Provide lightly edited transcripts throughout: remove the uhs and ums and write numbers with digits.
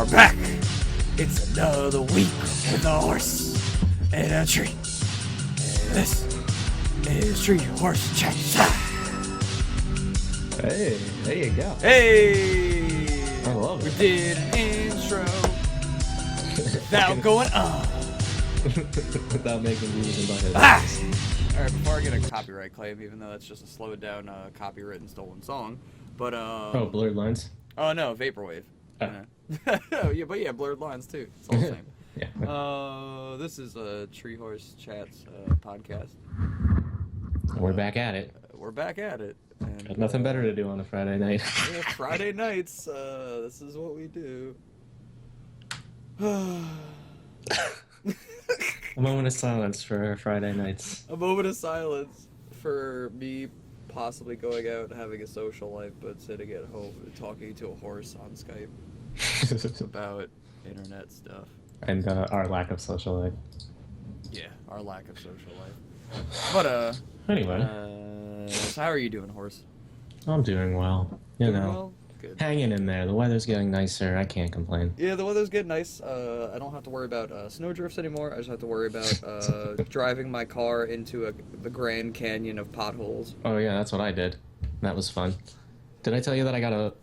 are back. It's another week with a horse and a tree. And this is Treehorse Chats. Hey, there you go. Hey! I love it. We did an intro without going on. Without making music in my Ah! head. Alright, before I get a copyright claim, even though that's just a slowed down, copywritten stolen song, but Oh, blurred lines? Oh no, Vaporwave. Oh. yeah, blurred lines too. It's all the same. Yeah. This is a Treehorse Chats podcast. We're back at it. We're back at it. And, Got nothing better to do on a Friday night. Yeah, Friday nights, this is what we do. A moment of silence for Friday nights. A moment of silence for me possibly going out and having a social life, but sitting at home and talking to a horse on Skype about internet stuff. And our lack of social life. Yeah, our lack of social life. But, Anyway. So how are you doing, horse? I'm doing well. You know. Well? Good. Hanging in there. The weather's getting nicer. I can't complain. Yeah, the weather's getting nice. I don't have to worry about snowdrifts anymore. I just have to worry about driving my car into the Grand Canyon of potholes. Oh yeah, that's what I did. That was fun. Did I tell you that I got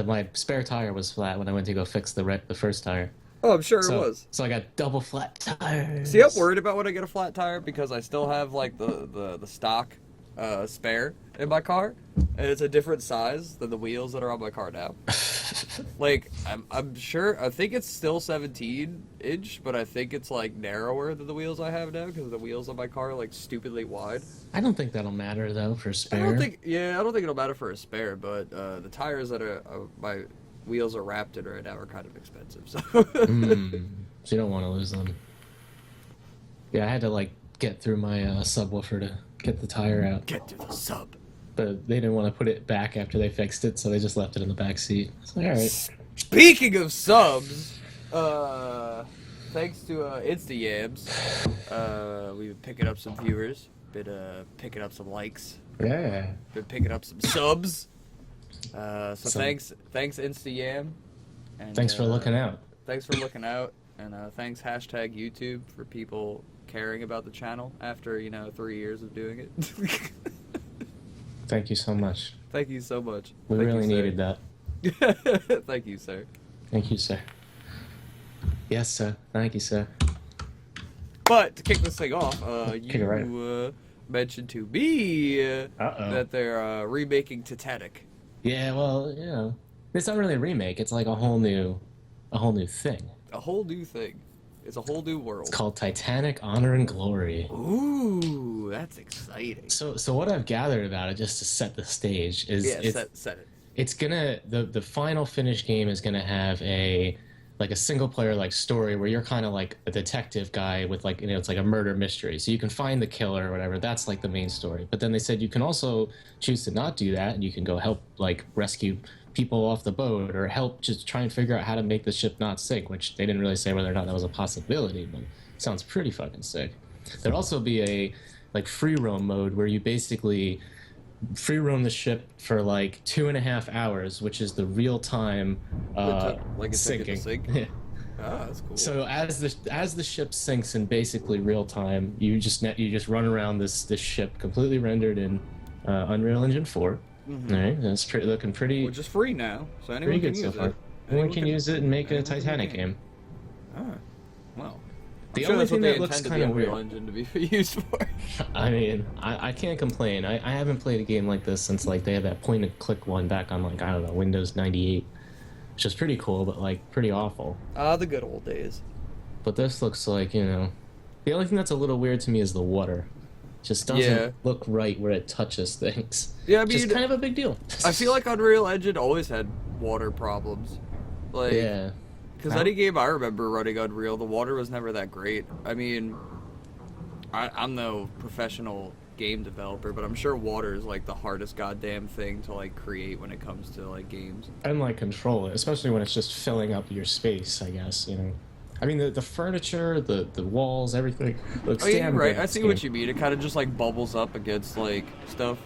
my spare tire was flat when I went to go fix the first tire? Oh, I'm sure it was. So I got double flat tires. See, I'm worried about when I get a flat tire because I still have like the stock spare in my car, and it's a different size than the wheels that are on my car now. Like, I'm sure, I think it's still 17-inch, but I think it's like narrower than the wheels I have now because the wheels on my car are like stupidly wide. I don't think that'll matter though for spare. I don't think it'll matter for a spare, but the tires that my wheels are wrapped in right now are kind of expensive, so. So you don't want to lose them. Yeah, I had to like get through my subwoofer to get the tire out. Get to the sub. But they didn't want to put it back after they fixed it, so they just left it in the back seat. It's like, all right. Speaking of subs, thanks to Instayams, we've been picking up some viewers, been picking up some likes, Yeah. been picking up some subs. Thanks Instayam. And, Thanks for looking out. Thanks for looking out, and thanks #YouTube for people caring about the channel after 3 years of doing it. Thank you so much. Thank you so much. We really needed that. Thank you, sir. Thank you, sir. Yes, sir. Thank you, sir. But to kick this thing off, Kick it right. Mentioned to me Uh-oh. that they're remaking Titanic. Yeah, well, it's not really a remake. It's like a whole new thing. A whole new thing. It's a whole new world. It's called Titanic: Honor and Glory. Ooh, that's exciting. So what I've gathered about it, just to set the stage, is set it. it's gonna the final finish game is gonna have a single player like story where you're kind of like a detective guy with it's like a murder mystery, so you can find the killer or whatever. That's like the main story. But then they said you can also choose to not do that, and you can go help like rescue people off the boat or help just try and figure out how to make the ship not sink, which they didn't really say whether or not that was a possibility, but it sounds pretty fucking sick. There'd also be a free roam mode where you basically free roam the ship for like 2.5 hours, which is the real time sinking. Yeah. Ah, that's cool. So as the ship sinks in basically real time, you just run around this ship completely rendered in Unreal Engine 4. Mm-hmm. All right, that's looking pretty. Which is free now, so anyone can use it. Anyone can use it and make a Titanic game. Ah, well. The only thing that looks kind of weird. Unreal Engine to be used for. I mean, I can't complain. I haven't played a game like this since they had that point and click one back on I don't know, Windows 98, which is pretty cool, but pretty awful. Ah, the good old days. But this looks like the only thing that's a little weird to me is the water. Just doesn't look right where it touches things. Yeah, I mean, just kind of a big deal. I feel like Unreal Engine always had water problems. Yeah. Because any game I remember running Unreal, the water was never that great. I mean, I'm no professional game developer, but I'm sure water is the hardest goddamn thing to create when it comes to games. And control it, especially when it's just filling up your space, I guess, I mean, the furniture, the walls, everything looks damn right. good. I see what you mean. It kind of just bubbles up against stuff.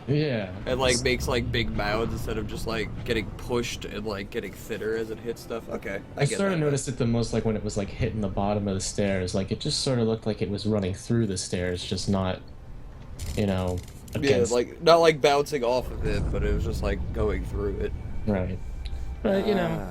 Yeah. It like makes like big mouths instead of just like getting pushed and like getting thinner as it hits stuff. Okay, I get sort of that. noticed it the most like when it was like hitting the bottom of the stairs. Like it just sort of looked like it was running through the stairs, just not, you know, Yeah, against. like not like bouncing off of it, but it was just like going through it. Right. But you know,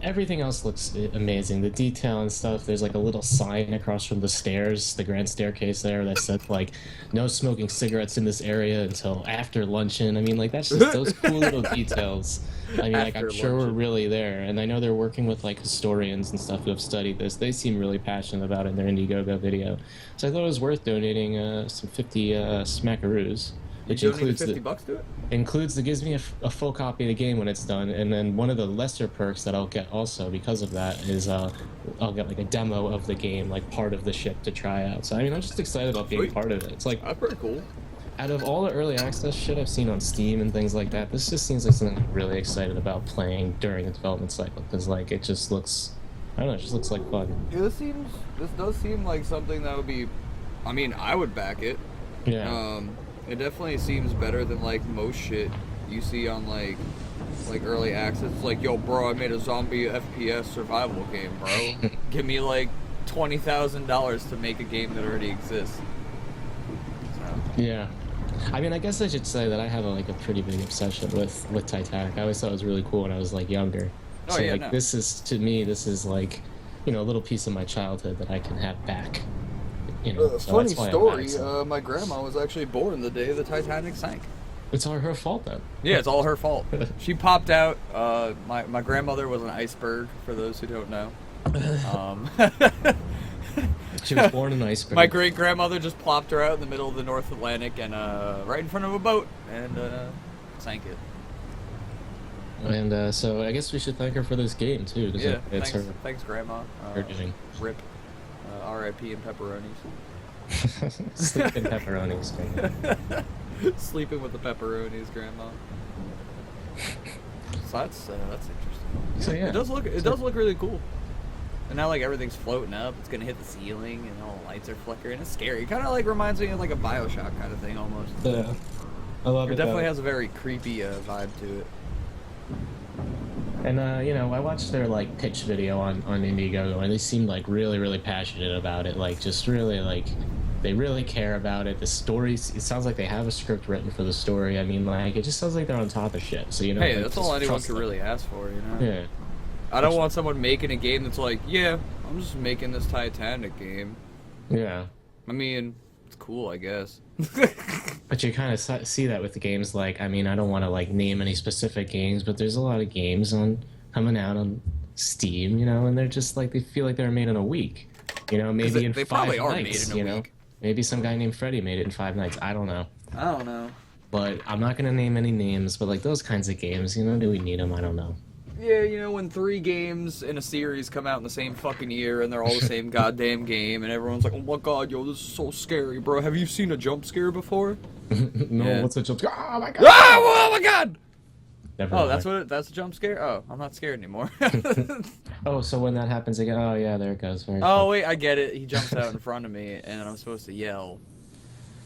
everything else looks amazing. The detail and stuff. There's like a little sign across from the stairs, the grand staircase there, that said like, "No smoking cigarettes in this area until after luncheon." I mean, like that's just those cool little details. I mean, like I'm sure we're really there, and I know they're working with like historians and stuff who have studied this. They seem really passionate about it in their Indiegogo video, so I thought it was worth donating some 50 smackaroos, which includes $50 to it. It gives me a full copy of the game when it's done, and then one of the lesser perks that I'll get also because of that is I'll get like a demo of the game, like part of the ship to try out. So I mean, I'm just excited about being part of it. It's like That's pretty cool. out of all the early access shit I've seen on Steam and things like that, this just seems like something I'm really excited about playing during the development cycle because like it just looks, I don't know, it just looks like fun. Yeah, this does seem like something that would be, I mean, I would back it. Yeah. It definitely seems better than like most shit you see on like early access. It's like, yo, bro, I made a zombie FPS survival game, bro. Give me like $20,000 to make a game that already exists. So. Yeah. I mean, I guess I should say that I have a pretty big obsession with Titanic. I always thought it was really cool when I was like younger. Oh, so yeah, like no. this is like, you know, a little piece of my childhood that I can have back. You know, so funny that's why story, my grandma was actually born the day the Titanic sank. It's all her fault then. Yeah, it's all her fault. She popped out. My grandmother was an iceberg, for those who don't know. She was born in an iceberg. My great-grandmother just plopped her out in the middle of the North Atlantic and right in front of a boat and sank it. And so I guess we should thank her for this game too. Yeah, it's thanks, Grandma. her doing. Rip. R.I.P. and pepperonis. Sleeping pepperonis. Sleeping with the pepperonis, Grandma. So that's interesting. So yeah, It does look really cool. And now like everything's floating up. It's gonna hit the ceiling, and all the lights are flickering. It's scary. It kind of like reminds me of like a BioShock kind of thing almost. Yeah, I love it. It definitely has a very creepy vibe to it. And you know, I watched their like pitch video on Indiegogo, and they seemed like really passionate about it. Like just really like they really care about it. The stories, it sounds like they have a script written for the story. I mean, like it just sounds like they're on top of shit. So you know, Hey, like, that's just all anyone trust could them. really ask for, you know. Yeah. I don't want someone making a game that's like, yeah, I'm just making this Titanic game. Yeah. I mean, it's cool, I guess. But you kind of see that with the games. Like, I mean, I don't want to like name any specific games, but there's a lot of games coming out on Steam, you know, and they're just like they feel like they're made in a week. You know, maybe in they 5 probably are nights. made in a You know, week. maybe some guy named Freddy made it in 5 nights. I don't know. I don't know. But I'm not gonna name any names. But like those kinds of games, you know, do we need them? I don't know. Yeah, you know, when 3 games in a series come out in the same fucking year and they're all the same goddamn game and everyone's like, oh my god, yo, this is so scary, bro. Have you seen a jump scare before? No, Yeah. what's a jump scare? Oh my god! Oh my god! Never Oh, mind. that's a jump scare? Oh, I'm not scared anymore. Oh, so when that happens again, oh yeah, there it goes. Very Oh, cool. wait, I get it. He jumps out in front of me and I'm supposed to yell.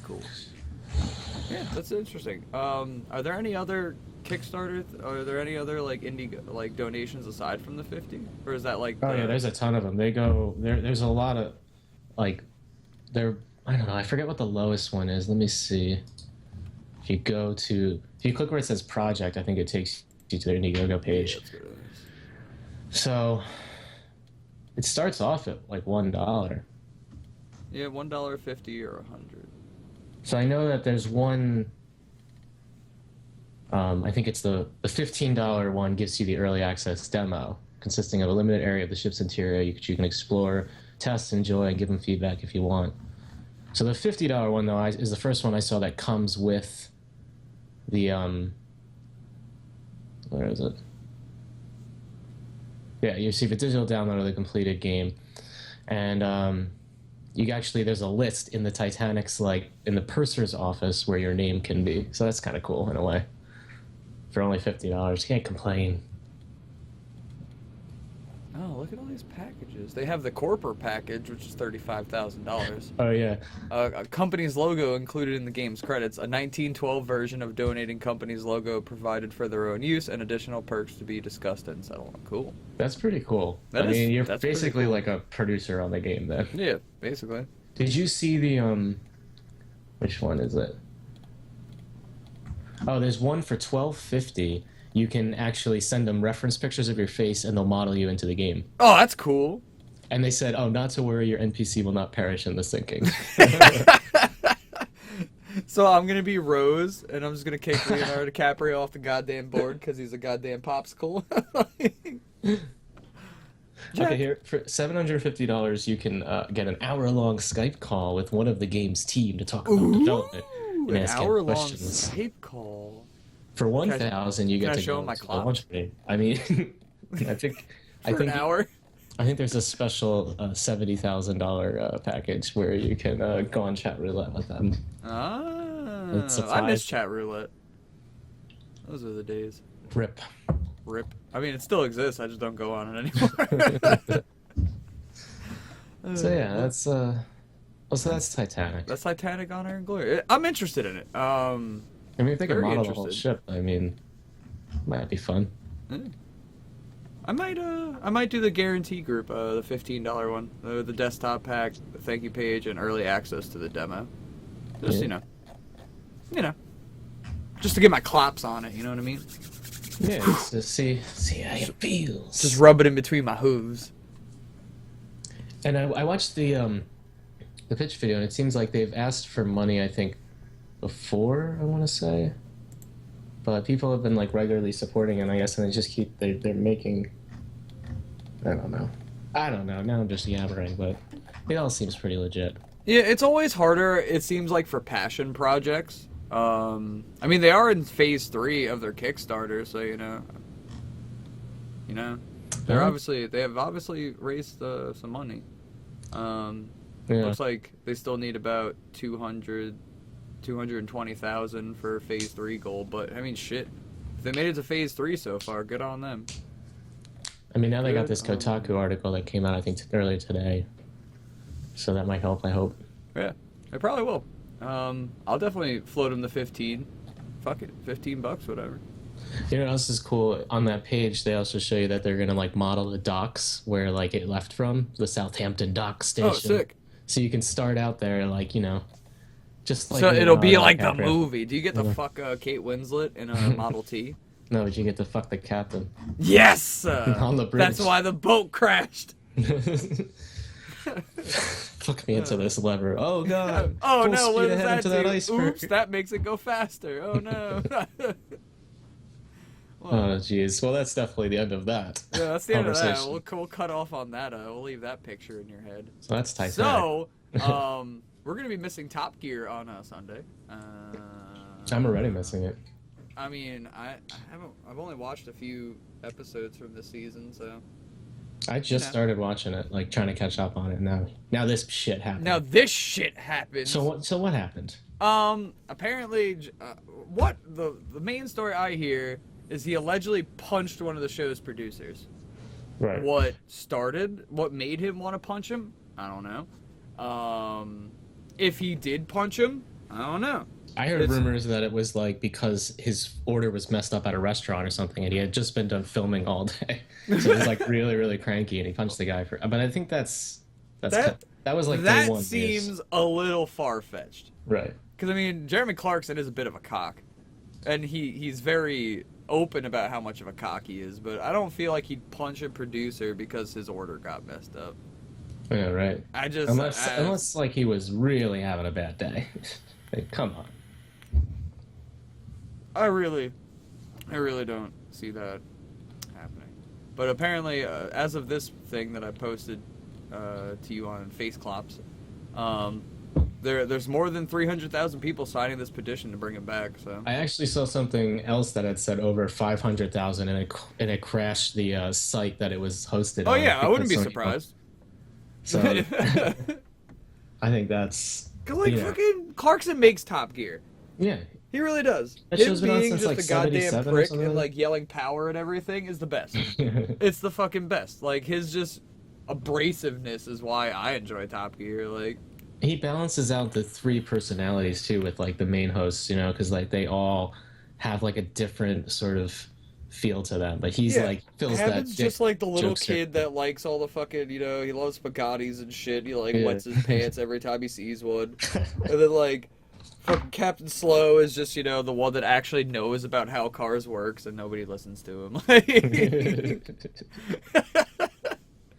Cool. Yeah, that's interesting. Are there any other Kickstarter? Are there any other like indie like donations aside from the 50? Or is that like? Oh yeah, there's a ton of them. They go there. There's a lot of, like, I don't know. I forget what the lowest one is. Let me see. If you click where it says project, I think it takes you to their Indiegogo page. Yeah, that's good. So it starts off at like $1. Yeah, $1.50 or 100. So I know that there's one. I think it's the $15 one gives you the early access demo, consisting of a limited area of the ship's interior you can explore, test, enjoy, and give them feedback if you want. So the $50 one, though, is the first one I saw that comes with the, where is it? Yeah, you receive a digital download of the completed game. And there's a list in the Titanic's, like, in the purser's office where your name can be. So that's kind of cool in a way. For only $50. Can't complain. Oh, look at all these packages. They have the corporate package, which is $35,000. Oh yeah. A company's logo included in the game's credits. A 1912 version of donating company's logo provided for their own use, and additional perks to be discussed and settled on. Cool. That's pretty cool. That I is- mean, you're that's pretty basically cool. like a producer on the game then. Yeah, basically. Did you see the which one is it? Oh, there's one for $12.50. You can actually send them reference pictures of your face and they'll model you into the game. Oh, that's cool. And they said, "Oh, not to worry, your NPC will not perish in the sinking." So I'm gonna be Rose, and I'm just gonna kick Leonardo DiCaprio off the goddamn board because he's a goddamn popsicle. Okay, here for $750, you can get an hour-long Skype call with one of the game's team to talk about development and An ask him hour-long questions. Skype call. For 1,000, you can get I to show go him my to the clout? launch party. I mean, I think For an hour. I think there's a special $70,000 package where you can go on chat roulette with them. Ah, It's a I miss five- chat roulette. Those are the days. Rip. Rip. I mean, it still exists. I just don't go on it anymore. So yeah, that's so that's Titanic. That's Titanic, Honor and Glory. I'm interested in it. I mean, if they could very model the whole interested. ship, I mean, might be fun. I might do the guarantee group, the $15 one, the desktop pack, the thank you page, and early access to the demo. Just Yeah. you know, just to get my clops on it. You know what I mean? Yeah, just to see how it feels. Just rub it in between my hooves. And I watched the pitch video, and it seems like they've asked for money, I think, before, I want to say. But people have been like regularly supporting it, I guess, and they just keep they're making. I don't know. Now I'm just yammering, but it all seems pretty legit. Yeah, it's always harder. It seems like for passion projects. I mean, they are in phase 3 of their Kickstarter, so they have obviously raised some money. Yeah. Looks like they still need about 220,000 for phase 3 goal, but I mean, shit. If they made it to phase 3 so far, good on them. I mean, now they got Good, this Kotaku article that came out, I think, earlier today. So that might help, I hope. Yeah, they probably will. I'll definitely float them to 15. Fuck it, $15, whatever. You know what else is cool? On that page, they also show you that they're gonna like model the docks where like it left from, the Southampton dock station. Oh, sick. So you can start out there, like, just like. So it'll be like the Leonardo DiCaprio. movie. Do you get to Yeah. fuck Kate Winslet in a Model T? No, but you get to fuck the captain. Yes! On the bridge. That's why the boat crashed. Fuck me into this lever. Oh god. Oh Full no, speed what does ahead that into do? that iceberg. Oops, that makes it go faster. Oh no. Oh jeez. Well, that's definitely the end of that. Yeah, that's the end of that. conversation. We'll cut off on that. We'll leave that picture in your head. So that's Titanic. So, we're gonna be missing Top Gear on Sunday. I'm already missing it. I mean, I've only watched a few episodes from this season, so. I just know. started watching it, like trying to catch up on it now. Now this shit happened. Now this shit happens. So what happened? Apparently, what the main story I hear is he allegedly punched one of the show's producers. Right. What made him want to punch him? I don't know. If he did punch him, I don't know. I heard rumors that it was like because his order was messed up at a restaurant or something, and he had just been done filming all day, so he was like really, really cranky, and he punched the guy for. But I think that was like day That one. seems a little far-fetched. Right. Because, I mean, Jeremy Clarkson is a bit of a cock. And he's very open about how much of a cock he is, but I don't feel like he'd punch a producer because his order got messed up. Yeah, right. I just... Unless like he was really having a bad day. Like, come on. I really don't see that happening. But apparently, as of this thing that I posted to you on Face Clops, there's more than 300,000 people signing this petition to bring him back. So I actually saw something else that had said over 500,000, and it crashed the site that it was hosted oh on. yeah, I wouldn't be because surprised. So I think that's Cause like fucking Clarkson makes Top Gear. yeah. He really does. That Him show's been on being since, just like, a goddamn 77 or prick something. and like yelling power and everything is the best. It's the fucking best. Like his just abrasiveness is why I enjoy Top Gear. Like He balances out the three personalities too with like the main hosts, you know, because like they all have like a different sort of feel to them. But he's like fills that Heaven's just like the little jokester. kid that likes all the fucking, you know, he loves Bugattis and shit. He like Yeah. wets his pants every time he sees one. And then like fucking Captain Slow is just, you know, the one that actually knows about how cars works and nobody listens to him.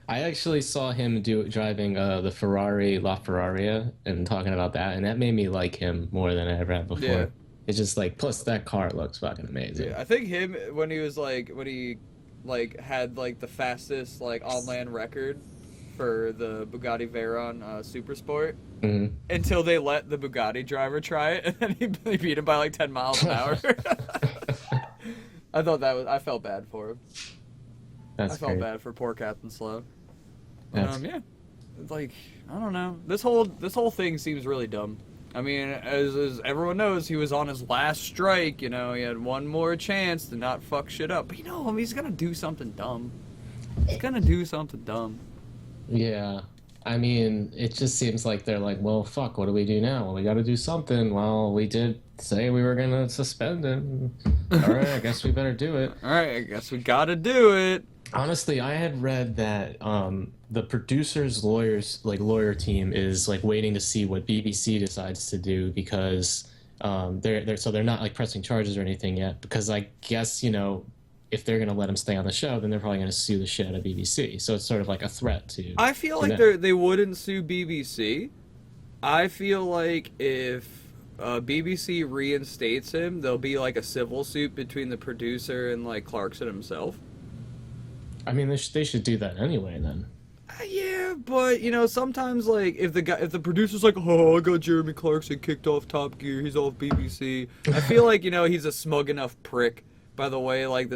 I actually saw him driving the Ferrari LaFerraria and talking about that, and that made me like him more than I ever had before. Yeah. It's just like, plus that car looks fucking amazing. Yeah, I think him when he had like the fastest like on land record for the Bugatti Veyron Super Sport Mm-hmm. until they let the Bugatti driver try it and then he beat him by like 10 miles an hour. I felt bad for him. That's I felt great. bad for poor Captain Slow. That's- Yeah. It's like, I don't know. This whole thing seems really dumb. I mean, as everyone knows, he was on his last strike, you know, he had one more chance to not fuck shit up. But you know him, he's gonna do something dumb. He's gonna do something dumb. Yeah. I mean, it just seems like they're like, well, fuck, what do we do now? Well, we got to do something. Well, we did say we were going to suspend him. All right, I guess we better do it. Alright, I guess we gotta do it. Honestly, I had read that the producers, lawyer team is like waiting to see what BBC decides to do because they're not like pressing charges or anything yet. Because I guess, you know, if they're gonna let him stay on the show, then they're probably gonna sue the shit out of BBC. So it's sort of like a threat to. I feel like they wouldn't sue BBC. I feel like if BBC reinstates him, there'll be like a civil suit between the producer and like Clarkson himself. I mean, they should do that anyway then. Yeah, but you know, sometimes like if the producer's like, oh, I got Jeremy Clarkson kicked off Top Gear, he's off BBC. I feel like, you know, he's a smug enough prick. By the way, like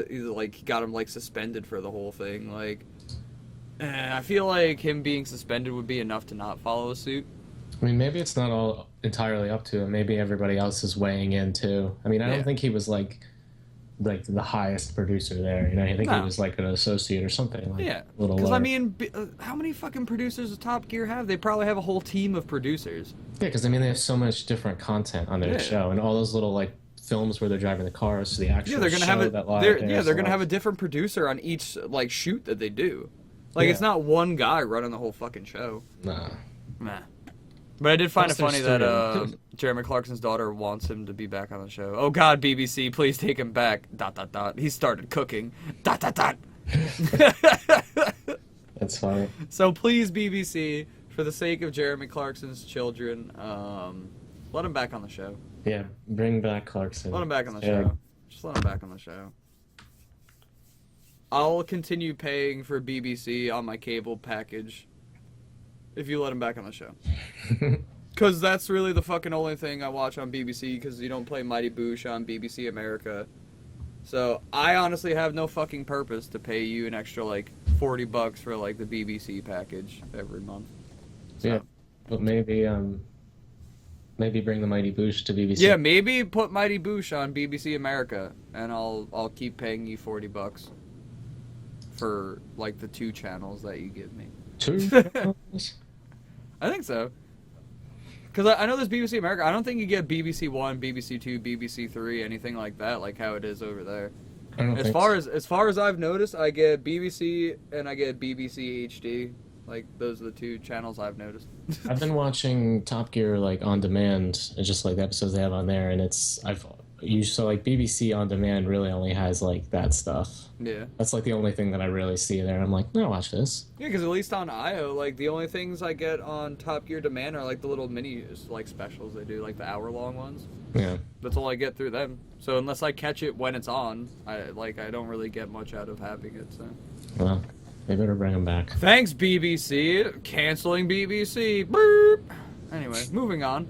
he got him like suspended for the whole thing. Like, I feel like him being suspended would be enough to not follow a suit. I mean, maybe it's not all entirely up to him. Maybe everybody else is weighing in too. I mean, I don't think he was like the highest producer there. You know, I think he was like an associate or something. Like, Yeah, little because lower. I mean, how many fucking producers does Top Gear have? They probably have a whole team of producers. Yeah, because I mean, they have so much different content on their show, and all those little like films where they're driving the cars to the actual Yeah, they're gonna show have that it. live They're airs gonna live. have a different producer on each like shoot that they do. Like it's not one guy running the whole fucking show. Nah. Nah. But I did find Plus it funny there's that three. Jeremy Clarkson's daughter wants him to be back on the show. Oh God, BBC, please take him back. ... He started cooking. ... That's funny. So please, BBC, for the sake of Jeremy Clarkson's children, let him back on the show. Yeah, bring back Clarkson. Let him back on the Yeah. show. Just let him back on the show. I'll continue paying for BBC on my cable package if you let him back on the show. Because that's really the fucking only thing I watch on BBC, because you don't play Mighty Boosh on BBC America. So I honestly have no fucking purpose to pay you an extra like $40 for like the BBC package every month. So. Yeah, but maybe bring the Mighty Boosh to BBC. Yeah, maybe put Mighty Boosh on BBC America, and I'll keep paying you $40 for like the 2 channels that you give me. 2 channels? I think so. Because I know there's BBC America. I don't think you get BBC One, BBC Two, BBC Three, anything like that, like how it is over there. I don't As think far so. as I've noticed, I get BBC and I get BBC HD. Like those are the 2 channels I've noticed. I've been watching Top Gear like on demand, just like the episodes they have on there, and so like BBC on demand really only has like that stuff. Yeah. That's like the only thing that I really see there. I'm like, no, watch this. Yeah, because at least on IO, like the only things I get on Top Gear Demand are like the little mini like specials they do, like the hour-long ones. Yeah. That's all I get through them. So unless I catch it when it's on, I don't really get much out of having it. So. Well, they better bring them back. Thanks, BBC. Canceling BBC. Boop. Anyway, moving on.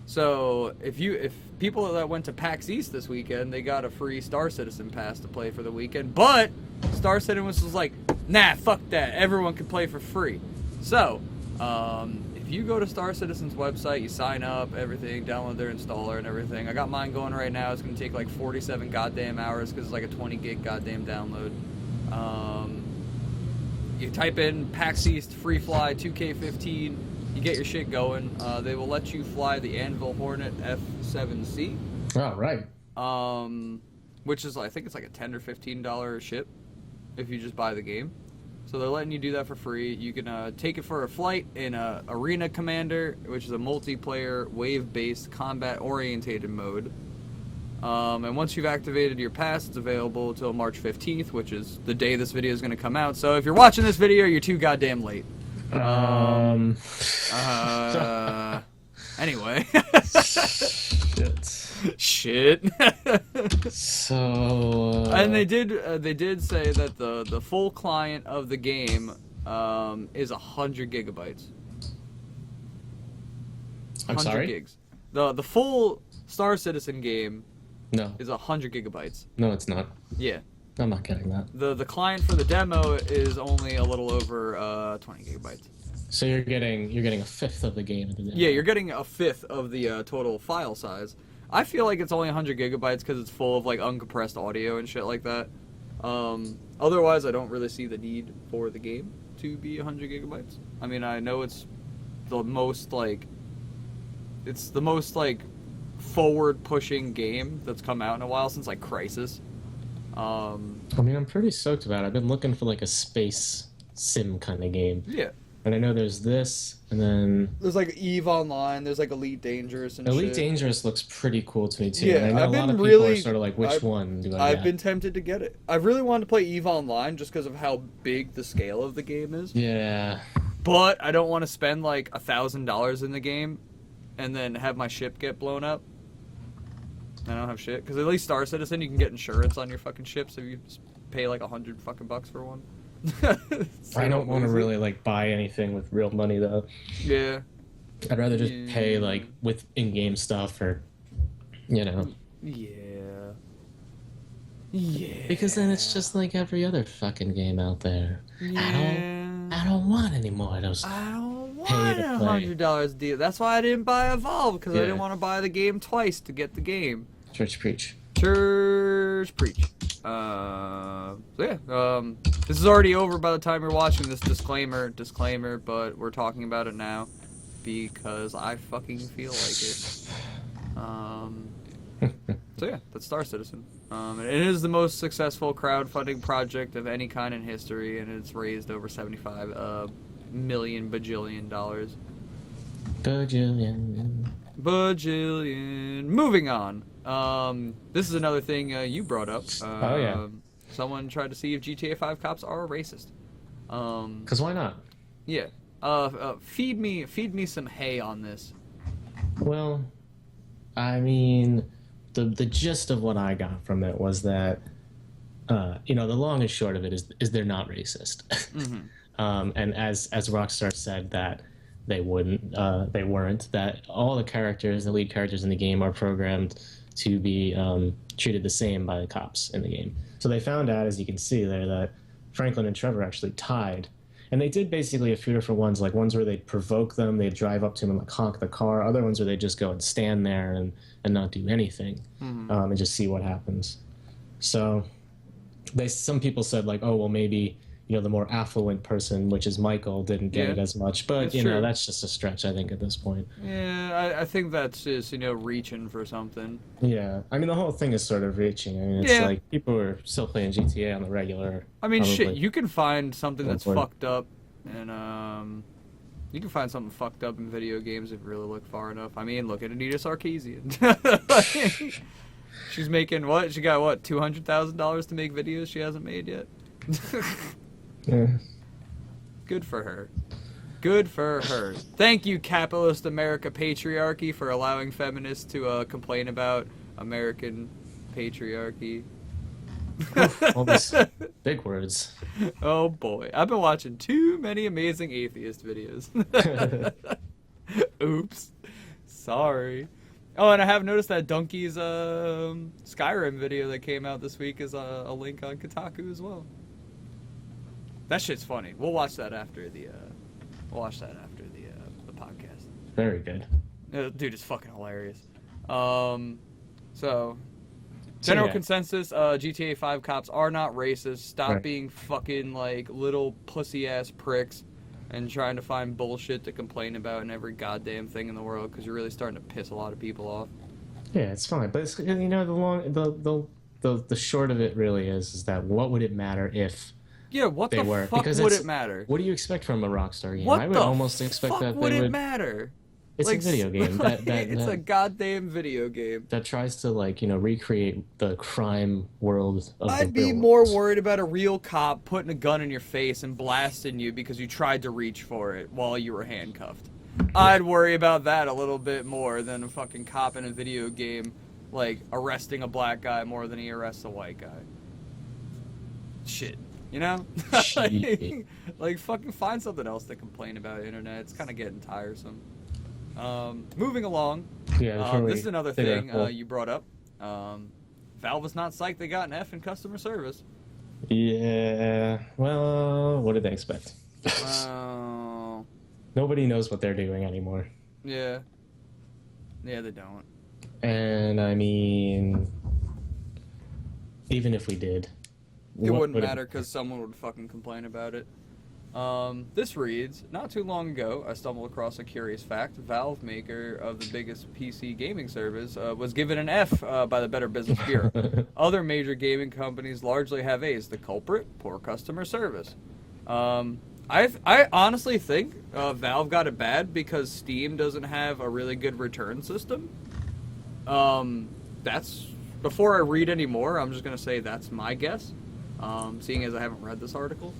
So if people that went to PAX East this weekend, they got a free Star Citizen pass to play for the weekend, but Star Citizen was like, nah, fuck that. Everyone can play for free. So, if if you go to Star Citizen's website, you sign up, everything, download their installer and everything. I got mine going right now. It's going to take like 47 goddamn hours because it's like a 20 gig goddamn download. You type in PAX East Free Fly 2K15, you get your shit going. They will let you fly the Anvil Hornet F7C. Oh, right. Which is, I think it's like a $10 or $15 ship if you just buy the game. So they're letting you do that for free. You can take it for a flight in Arena Commander, which is a multiplayer, wave-based, combat-orientated mode. And once you've activated your pass, it's available until March 15th, which is the day this video is going to come out. So if you're watching this video, you're too goddamn late. Anyway. Shit. So. And they did say that the full client of the game is 100 gigabytes. I'm sorry? gigs. The full Star Citizen game No. is 100 gigabytes. No, it's not. Yeah. I'm not getting that. The client for the demo is only a little over 20 gigabytes. So you're getting a fifth of the game at the demo. Yeah, you're getting a fifth of the total file size. I feel like it's only 100 gigabytes because it's full of like uncompressed audio and shit like that. Otherwise, I don't really see the need for the game to be 100 gigabytes. I mean, I know it's the most forward-pushing game that's come out in a while since like Crysis. I mean, I'm pretty stoked about it. I've been looking for like a space sim kind of game. Yeah. And I know there's this, and then There's like EVE Online, there's like Elite Dangerous and Elite shit. Dangerous looks pretty cool to me too. Yeah, and I know I've a lot been of people really- are sort of like, which one do I I've get? been tempted to get it. I've really wanted to play EVE Online just because of how big the scale of the game is. Yeah. But I don't want to spend like $1,000 in the game and then have my ship get blown up. I don't have shit. Because at least Star Citizen, you can get insurance on your fucking ships if you just pay like $100 fucking bucks for one. So I don't want to lose it. really like buy anything with real money though. Yeah. I'd rather just pay like with in-game stuff or, you know. Yeah. Yeah. Because then it's just like every other fucking game out there. Yeah. I don't want any more of those. I don't Pay want to play. $100 deal. That's why I didn't buy Evolve, because I Yeah. didn't want to buy the game twice to get the game. Church preach. Church preach. So yeah, this is already over by the time you're watching this disclaimer, but we're talking about it now because I fucking feel like it. So yeah, that's Star Citizen. And it is the most successful crowdfunding project of any kind in history, and it's raised over $75 million bajillion dollars. Bajillion. Moving on. This is another thing you brought up. Oh, yeah. Someone tried to see if GTA 5 cops are racist. Because why not? Yeah. Feed me some hay on this. Well, I mean, the gist of what I got from it was that, the long and short of it is they're not racist. Mm-hmm. And as Rockstar said that they weren't, that all the lead characters in the game are programmed to be treated the same by the cops in the game. So they found out, as you can see there, that Franklin and Trevor actually tied. And they did basically a few different ones, like ones where they'd provoke them, they'd drive up to them and like honk the car, other ones where they'd just go and stand there and not do anything, and just see what happens. So some people said like, oh, well, maybe, the more affluent person, which is Michael, didn't get it as much. But, true. That's just a stretch, I think, at this point. Yeah, I think that's just, reaching for something. Yeah. I mean, the whole thing is sort of reaching. I mean, it's like people are still playing GTA on the regular. I mean, probably. shit, you can find something that's for it. fucked up, and, you can find something fucked up in video games if you really look far enough. I mean, look at Anita Sarkeesian. She's making what? She got what? $200,000 to make videos she hasn't made yet. Yeah. Good for her. Good for her. Thank you, capitalist America patriarchy, for allowing feminists to complain about American patriarchy. All these big words. Oh boy, I've been watching too many amazing atheist videos. Oops. Sorry. Oh, and I have noticed that Donkey's Skyrim video that came out this week is a link on Kotaku as well. That shit's funny. We'll watch that after the podcast. Very good. Dude, it's fucking hilarious. So general consensus: GTA 5 cops are not racist. Stop being fucking like little pussy ass pricks and trying to find bullshit to complain about in every goddamn thing in the world, because you're really starting to piss a lot of people off. Yeah, it's fine, but it's, you know, the short of it really is that what would it matter if what they the were? fuck Because would it matter? What do you expect from a Rockstar game? What I would the almost expect fuck that would they it would. matter? It's Like, a video game. It's a goddamn video game. That tries to, like, you know, recreate the crime world of I'd the be real more world. worried about a real cop putting a gun in your face and blasting you because you tried to reach for it while you were handcuffed. I'd worry about that a little bit more than a fucking cop in a video game, like, arresting a black guy more than he arrests a white guy. Shit. You know? like, fucking find something else to complain about, internet. It's kind of getting tiresome. Moving along. Yeah, this is another thing you brought up. Valve was not psyched they got an F in customer service. Yeah. Well, what did they expect? Nobody knows what they're doing anymore. Yeah. Yeah, they don't. And I mean, even if we did, it wouldn't matter because someone would fucking complain about it. This reads, not too long ago, I stumbled across a curious fact. Valve, maker of the biggest PC gaming service, was given an F by the Better Business Bureau. Other major gaming companies largely have A's. The culprit, poor customer service. I honestly think Valve got it bad because Steam doesn't have a really good return system. That's, before I read any more, I'm just going to say that's my guess, seeing as I haven't read this article.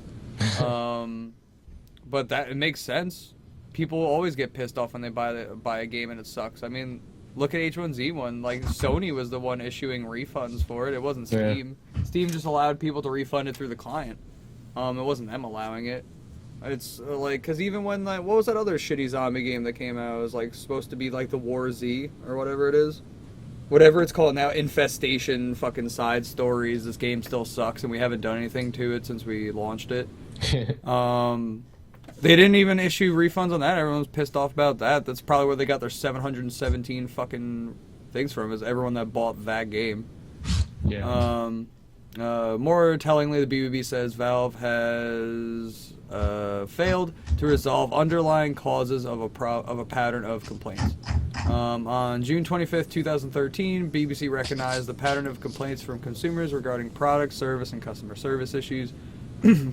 But it makes sense. People always get pissed off when they buy a game and it sucks. I mean, look at H1Z1. Like, Sony was the one issuing refunds for it. It wasn't Steam. Yeah. Steam just allowed people to refund it through the client. It wasn't them allowing it. It's like, because even when, like, what was that other shitty zombie game that came out? It was like supposed to be like the War Z or whatever it is. Whatever it's called now, Infestation fucking side stories. This game still sucks and we haven't done anything to it since we launched it. They didn't even issue refunds on that. Everyone's pissed off about that. That's probably where they got their 717 fucking things from, is everyone that bought that game. Yeah. More tellingly, the BBB says Valve has failed to resolve underlying causes of a pattern of complaints. On June 25th, 2013, BBC recognized the pattern of complaints from consumers regarding product, service, and customer service issues.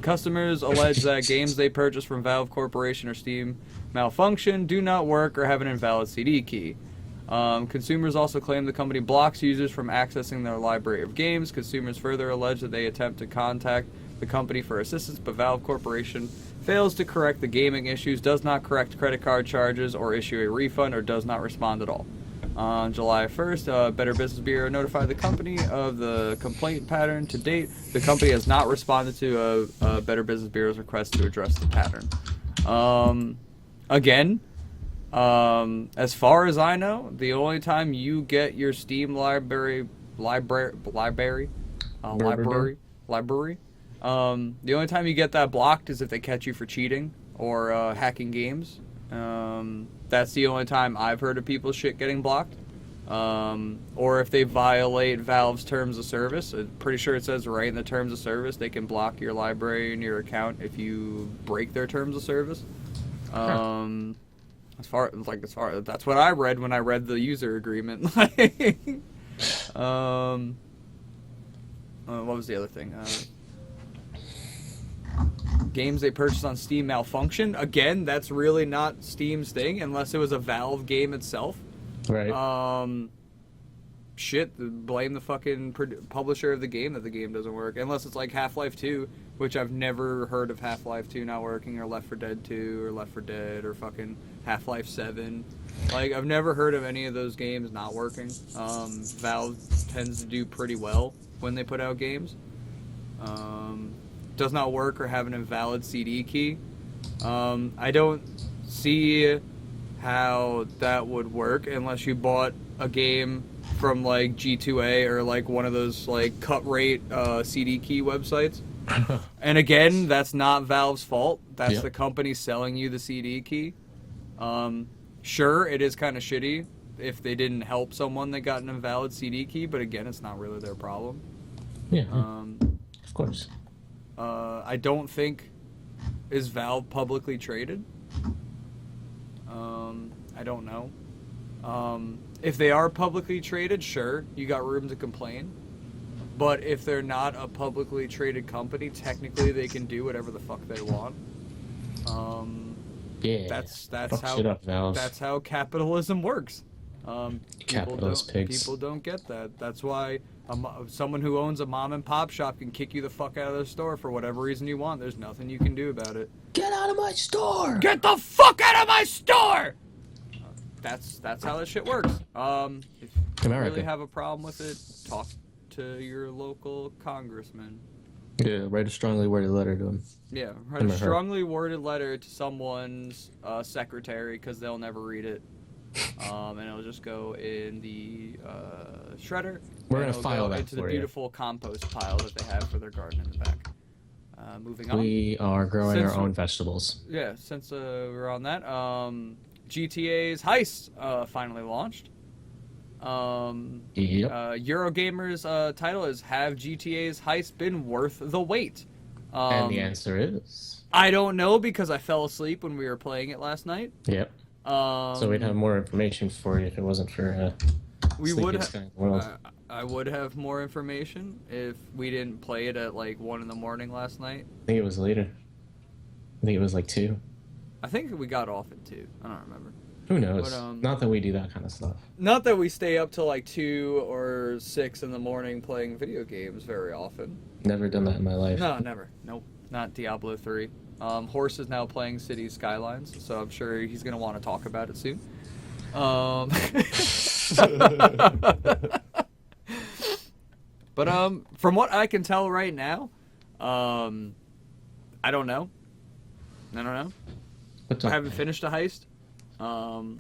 Customers allege that games they purchase from Valve Corporation or Steam malfunction, do not work, or have an invalid CD key. Consumers also claim the company blocks users from accessing their library of games. Consumers further allege that they attempt to contact the company for assistance, but Valve Corporation fails to correct the gaming issues, does not correct credit card charges or issue a refund, or does not respond at all. On July 1st, Better Business Bureau notified the company of the complaint pattern. To date, the company has not responded to Better Business Bureau's request to address the pattern. Again, as far as I know, the only time you get your Steam library, the only time you get that blocked is if they catch you for cheating or hacking games. That's the only time I've heard of people's shit getting blocked. Or if they violate Valve's terms of service. I'm pretty sure it says right in the terms of service they can block your library and your account if you break their terms of service. As far that's what I read when I read the user agreement. What was the other thing? Games they purchased on Steam malfunction. Again, that's really not Steam's thing unless it was a Valve game itself. Right. Blame the fucking publisher of the game that the game doesn't work. Unless it's like Half-Life 2, which I've never heard of Half-Life 2 not working, or Left 4 Dead 2, or Left 4 Dead, or fucking Half-Life 7. Like, I've never heard of any of those games not working. Valve tends to do pretty well when they put out games. Does not work or have an invalid CD key. I don't see how that would work unless you bought a game from like G2A or like one of those like cut rate CD key websites. And again, that's not Valve's fault. That's the company selling you the CD key. Sure, it is kind of shitty if they didn't help someone that got an invalid CD key, but again, it's not really their problem. Yeah, of course. I don't think is Valve publicly traded. I don't know. If they are publicly traded, sure, you got room to complain. But if they're not a publicly traded company, technically they can do whatever the fuck they want. Yeah. That's Fuck how shit up, Valve. that's how capitalism works. Capitalist pigs. People don't get that. That's why someone who owns a mom and pop shop can kick you the fuck out of their store for whatever reason you want. There's nothing you can do about it. Get out of my store! Get the fuck out of my store! That's how that shit works. If you really have a problem with it, talk to your local congressman. Yeah, write a strongly worded letter to him. Yeah, write a strongly worded letter to someone's secretary, because they'll never read it. And it'll just go in the shredder. We're going to file that into for the beautiful compost pile that they have for their garden in the back. Moving on. We are growing our own vegetables. Yeah, since we're on that, GTA's Heist finally launched. Yep. Eurogamer's title is, have GTA's Heist been worth the wait? And the answer is... I don't know, because I fell asleep when we were playing it last night. Yep. So we'd have more information for you if it wasn't for we would I would have more information if we didn't play it at like 1 a.m. last night. I think it was later. I think it was like 2. I think we got off at 2. I don't remember. Who knows? But, not that we do that kind of stuff. Not that we stay up till like 2 or 6 in the morning playing video games very often. Never done that in my life. No, never. Nope. Not Diablo 3. Horse is now playing Cities Skylines, so I'm sure he's going to want to talk about it soon. But from what I can tell right now, I don't know. I haven't finished a heist.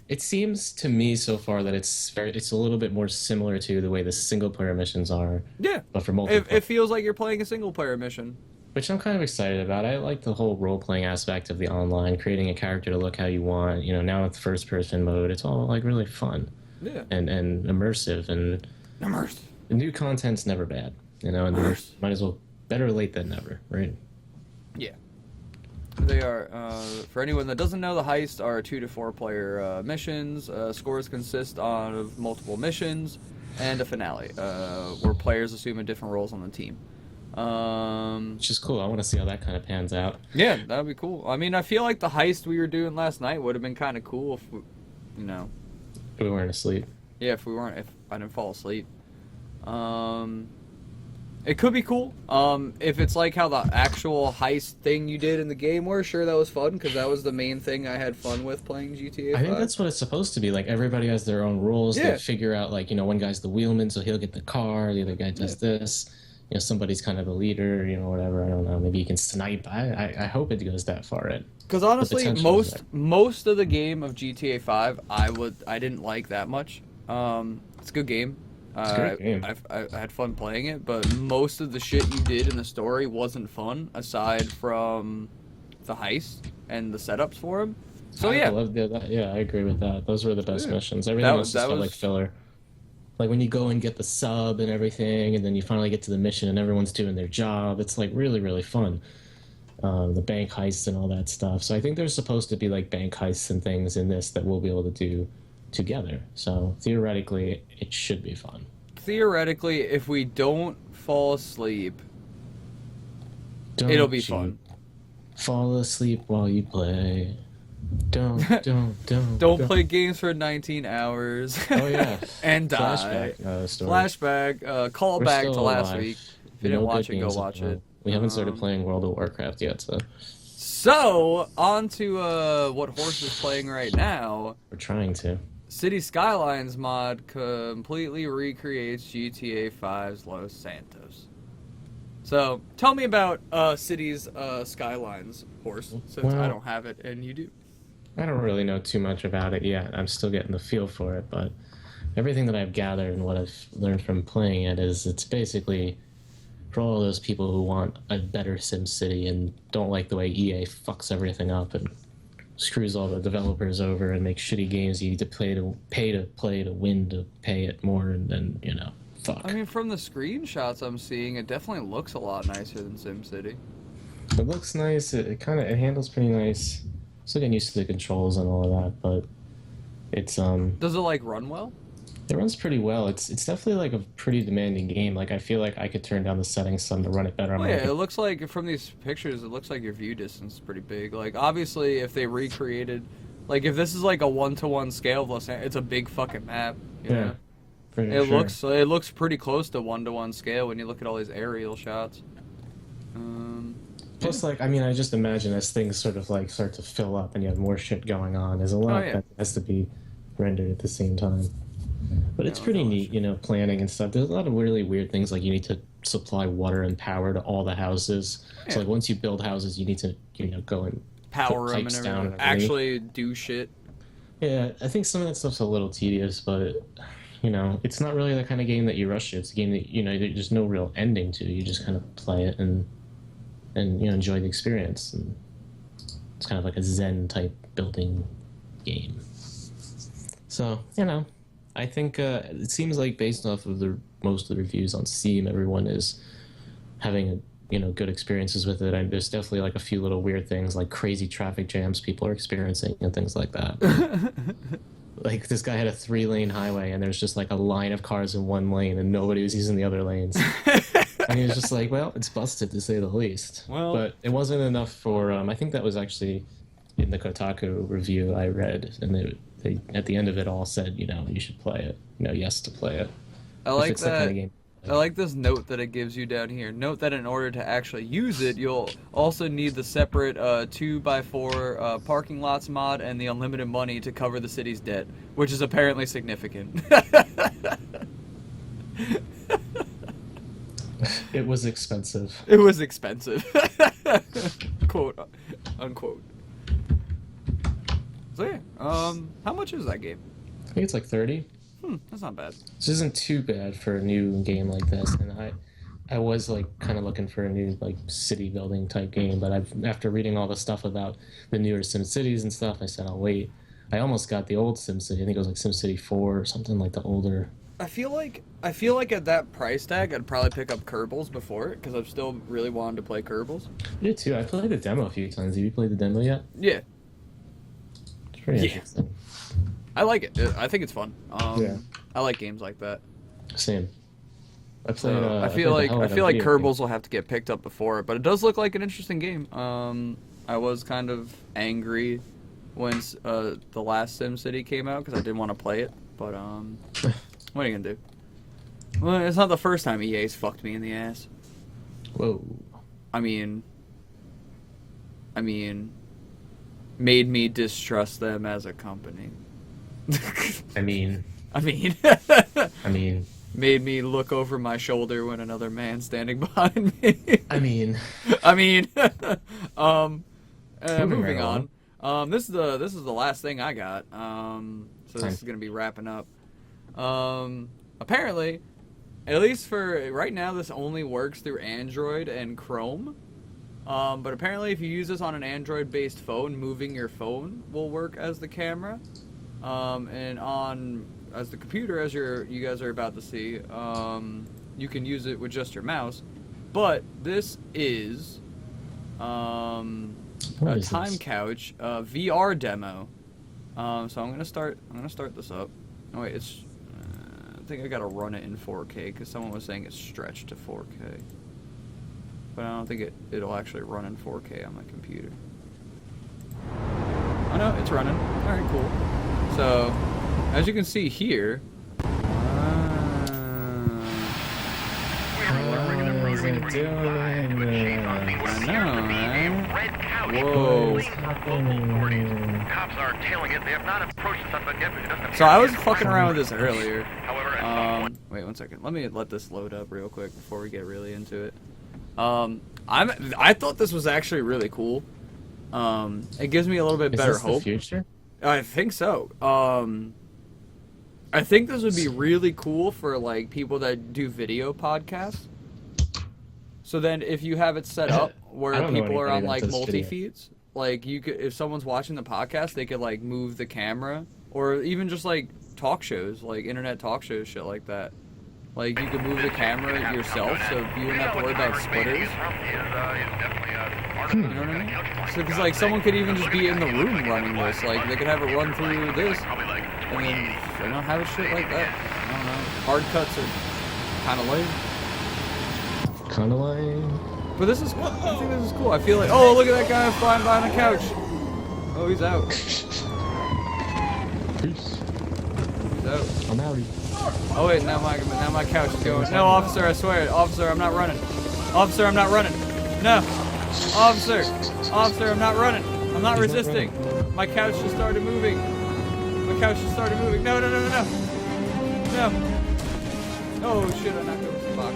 It seems to me so far that it's a little bit more similar to the way the single player missions are. Yeah. But for multiplayer. It feels like you're playing a single player mission. Which I'm kind of excited about. I like the whole role-playing aspect of the online, creating a character to look how you want. Now with first-person mode, it's all like really fun. Yeah. And immersive. And immersive. The new content's never bad. And might as well, better late than never, right? Yeah. They are, for anyone that doesn't know, the Heist are 2 to 4 player missions. Scores consist of multiple missions and a finale, where players assume different roles on the team. Which is cool. I want to see how that kind of pans out. Yeah, that would be cool. I mean, I feel like the heist we were doing last night would have been kind of cool if If we weren't asleep. Yeah, if I didn't fall asleep. It could be cool. If it's like how the actual heist thing you did in the game were, sure, that was fun, because that was the main thing I had fun with playing GTA 5. I think that's what it's supposed to be. Like, everybody has their own rules. Yeah. They figure out, like, one guy's the wheelman, so he'll get the car. The other guy does this. Somebody's kind of the leader, whatever. I don't know. Maybe you can snipe. I hope it goes that far in. Because honestly, most of the game of GTA 5, I didn't like that much. It's a good game. It's a great game. I had fun playing it, but most of the shit you did in the story wasn't fun, aside from the heist and the setups for him. So I agree with that. Those were the best missions. Everything else just felt like filler. Like when you go and get the sub and everything, and then you finally get to the mission and everyone's doing their job. It's like really, really fun. The bank heists and all that stuff. So I think there's supposed to be like bank heists and things in this that we'll be able to do together. So theoretically, it should be fun. Theoretically, if we don't fall asleep, it'll be fun. Fall asleep while you play. Don't play games for 19 hours. Oh yeah. And die. Flashback. Call back to last week. If you didn't watch it, go watch it. We haven't started playing World of Warcraft yet, so. So on to what Horse is playing right now. We're trying to. City Skylines mod completely recreates GTA 5's Los Santos. So tell me about Cities Skylines, Horse, since I don't have it and you do. I don't really know too much about it yet. I'm still getting the feel for it, but everything that I've gathered and what I've learned from playing it is it's basically for all those people who want a better SimCity and don't like the way EA fucks everything up and screws all the developers over and makes shitty games. You need to pay to play to win to pay it more, and then fuck. I mean, from the screenshots I'm seeing, it definitely looks a lot nicer than SimCity. It looks nice. It handles pretty nice. Still getting used to the controls and all of that, but it's Does it like run well? It runs pretty well. It's definitely like a pretty demanding game. Like I feel like I could turn down the settings some to run it better. Oh yeah, it looks like from these pictures, it looks like your view distance is pretty big. Like obviously, if they recreated, like if this is like a 1-to-1 scale of Los Angeles, it's a big fucking map. You know? It looks pretty close to 1-to-1 scale when you look at all these aerial shots. Plus, like, I mean, I just imagine as things sort of like start to fill up and you have more shit going on, there's a lot that has to be rendered at the same time. But it's pretty neat, planning and stuff. There's a lot of really weird things, like you need to supply water and power to all the houses. Yeah. So like once you build houses, you need to, go and power them and everything. Actually do shit. Yeah, I think some of that stuff's a little tedious, but it's not really the kind of game that you rush to. It's a game that there's no real ending to. You just kind of play it and enjoy the experience. And it's kind of like a Zen type building game. So I think it seems like based off of most of the reviews on Steam, everyone is having good experiences with it. And there's definitely like a few little weird things, like crazy traffic jams people are experiencing and things like that. Like this guy had a 3-lane highway and there's just like a line of cars in one lane and nobody was using the other lanes. And he was just like, well, it's busted to say the least. Well, but it wasn't enough for I think that was actually in the Kotaku review I read, and they at the end of it all said, you should play it. Yes to play it. I like that. Kind of game. I like this note that it gives you down here. Note that in order to actually use it, you'll also need the separate 2x4 parking lots mod and the unlimited money to cover the city's debt, which is apparently significant. It was expensive. It was expensive. Quote, unquote. So yeah, how much is that game? I think it's like 30. That's not bad. This isn't too bad for a new game like this, and I was like kind of looking for a new like city building type game, but after reading all the stuff about the newer SimCities and stuff, I said I'll wait. I almost got the old SimCity. I think it was like SimCity 4 or something, like the older. I feel like at that price tag, I'd probably pick up Kerbals before it, because I've still really wanted to play Kerbals. Yeah, too. I played the demo a few times. Have you played the demo yet? Yeah. It's pretty interesting. I like it. I think it's fun. Yeah. I like games like that. Same. I played. I feel like Kerbals will have to get picked up before it, but it does look like an interesting game. I was kind of angry when the last SimCity came out because I didn't want to play it, but what are you gonna do? Well, it's not the first time EA's fucked me in the ass. Whoa. I mean, made me distrust them as a company. I mean, made me look over my shoulder when another man's standing behind me. moving on. This is the last thing I got. So this is gonna be wrapping up. Apparently, at least for right now, this only works through Android and Chrome. But apparently, if you use this on an Android-based phone, moving your phone will work as the camera. And as the computer, as you guys are about to see, you can use it with just your mouse. But this is a Time Couch VR demo. So I'm gonna start this up. Oh wait, I think I gotta run it in 4K because someone was saying it's stretched to 4K. But I don't think it'll actually run in 4K on my computer. Oh no, it's running. Alright, cool. So, as you can see here... Whoa. So I was fucking around with this earlier. Wait 1 second. Let me let this load up real quick before we get really into it. I thought this was actually really cool. It gives me a little bit better hope. The future? I think so. I think this would be really cool for like people that do video podcasts. So then if you have it set up where people are on like multi-feeds, like you could, if someone's watching the podcast, they could like move the camera, or even just like talk shows, like internet talk shows, shit like that. Like you could move the camera yourself, so you wouldn't have to worry about splitters. You know what I mean? So because like someone could even just be in the room running this, like they could have it run through this, and then they don't have a shit like that. I don't know. Hard cuts are kind of lame. Kind of lame. But this is, I think this is cool. I feel like, oh, look at that guy flying behind a couch. Oh, he's out. Peace. He's out. I'm outie. Oh wait, now my couch is going. No, officer, I swear, officer, I'm not running. Officer, I'm not running. No, officer, I'm not running. I'm not resisting. My couch just started moving. My couch just started moving. No. Oh shit, I knocked over some box.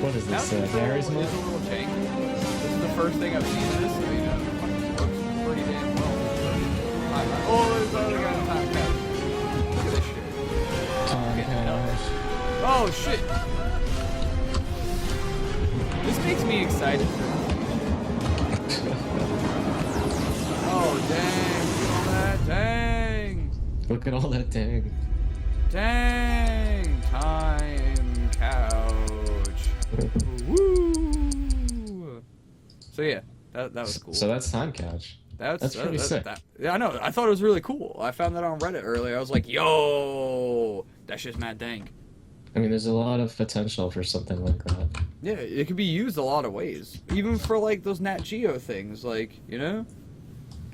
What is this? Gary's mode? It's a little janky. This is the first thing I've seen of this, so you know, it works pretty damn well. Oh, there's another guy on top couch. Look at this shit. Oh shit! This makes me excited. Oh dang! Look at all that, dang! Look at all that dang. Dang! Time couch. Woo! So yeah, that was cool. So that's time couch. That's pretty sick. Yeah, I know. I thought it was really cool. I found that on Reddit earlier. I was like, yo, that's just mad dang. I mean, there's a lot of potential for something like that. Yeah, it could be used a lot of ways. Even for like those Nat Geo things, like, you know?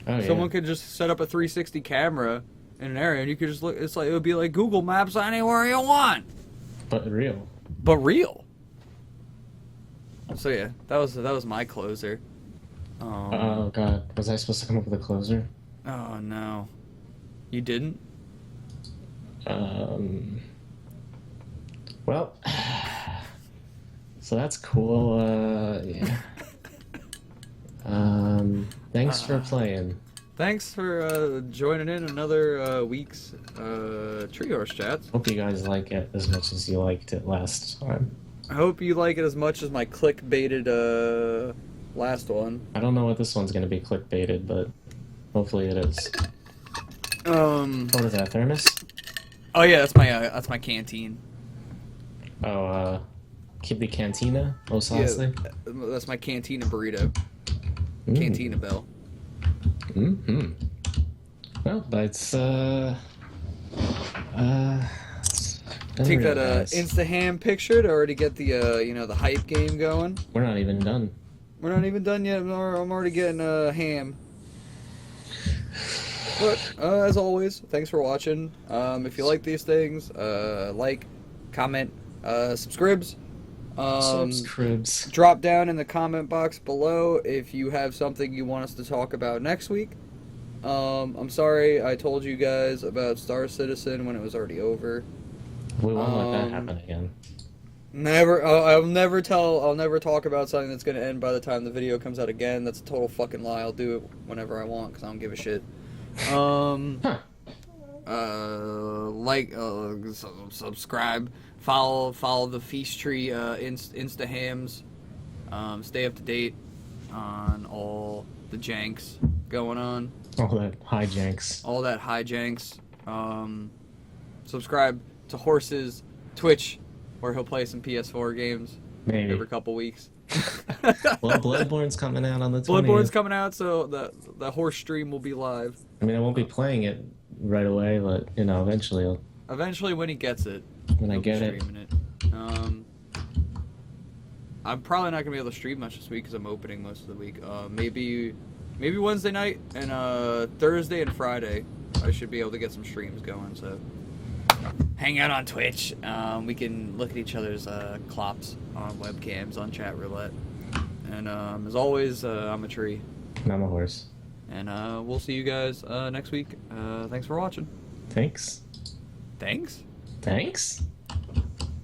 Oh, yeah. Someone could just set up a 360 camera in an area and you could just look, it's like, it would be like Google Maps anywhere you want. But real. But real. So yeah, that was my closer. Oh god, was I supposed to come up with a closer? Oh no. You didn't? Well, so that's cool, yeah. Thanks for playing. Thanks for joining in another week's Treehorse Chats. Hope you guys like it as much as you liked it last time. I hope you like it as much as my clickbaited last one. I don't know what this one's gonna be clickbaited, but hopefully it is. What is that, thermos? Oh yeah, that's my canteen. Oh, keep the cantina, most honestly. Yeah, that's my cantina burrito. Cantina bell. Mm-hmm. Well, that's take that Insta-ham picture to already get the you know, the hype game going. We're not even done. We're not even done yet. I'm already getting ham. But as always, thanks for watching. If you like these things, like, comment, subscribes. Subscribes. Drop down in the comment box below if you have something you want us to talk about next week. I'm sorry I told you guys about Star Citizen when it was already over. We won't let that happen again. Never. I'll never talk about something that's gonna end by the time the video comes out again. That's a total fucking lie. I'll do it whenever I want because I don't give a shit. Subscribe, follow the Feast Tree Insta-hams. Stay up to date on all the janks going on. All that hijinks. All that hijinks. Subscribe to Horse's Twitch, where he'll play some PS4 games Maybe every couple weeks. Well, Bloodborne's coming out on the 20th. Bloodborne's coming out, so the Horse stream will be live. I mean, I won't be playing it right away, but, you know, eventually Eventually, when he gets it. When I get it. I'm probably not going to be able to stream much this week because I'm opening most of the week. Maybe Wednesday night and Thursday and Friday I should be able to get some streams going, so hang out on Twitch. We can look at each other's clops on webcams on chat roulette. And as always, I'm a tree. And I'm a horse. And we'll see you guys next week. Thanks for watching. Thanks. Thanks? Thanks?